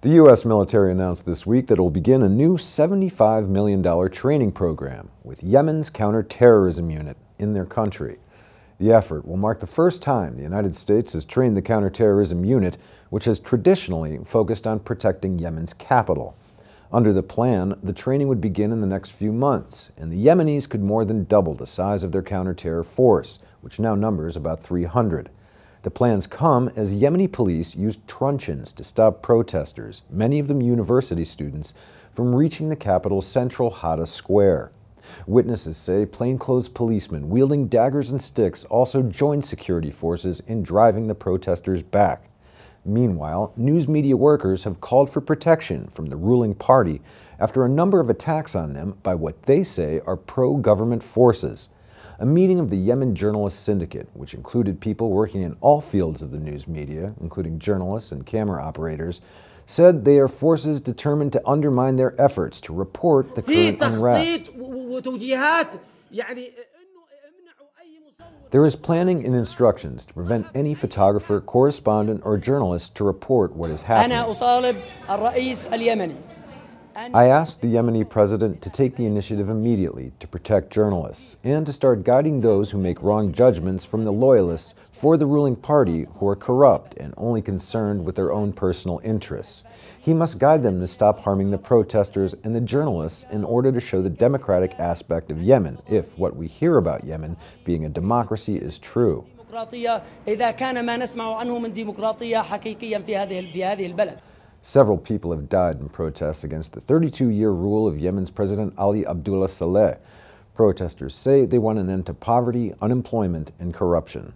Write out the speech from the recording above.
The U.S. military announced this week that it will begin a new $75 million training program with Yemen's counterterrorism unit in their country. The effort will mark the first time the United States has trained the counterterrorism unit, which has traditionally focused on protecting Yemen's capital. Under the plan, the training would begin in the next few months, and the Yemenis could more than double the size of their counter-terror force, which now numbers about 300. The plans come as Yemeni police used truncheons to stop protesters, many of them university students, from reaching the capital's central Hada Square. Witnesses say plainclothes policemen wielding daggers and sticks also joined security forces in driving the protesters back. Meanwhile, news media workers have called for protection from the ruling party after a number of attacks on them by what they say are pro-government forces. A meeting of the Yemen Journalist Syndicate, which included people working in all fields of the news media, including journalists and camera operators, said they are forces determined to undermine their efforts to report the current unrest. There is planning and instructions to prevent any photographer, correspondent, or journalist to report what is happening. I asked the Yemeni president to take the initiative immediately to protect journalists and to start guiding those who make wrong judgments from the loyalists for the ruling party who are corrupt and only concerned with their own personal interests. He must guide them to stop harming the protesters and the journalists in order to show the democratic aspect of Yemen, if what we hear about Yemen being a democracy is true. Several people have died in protests against the 32-year rule of Yemen's President Ali Abdullah Saleh. Protesters say they want an end to poverty, unemployment, and corruption.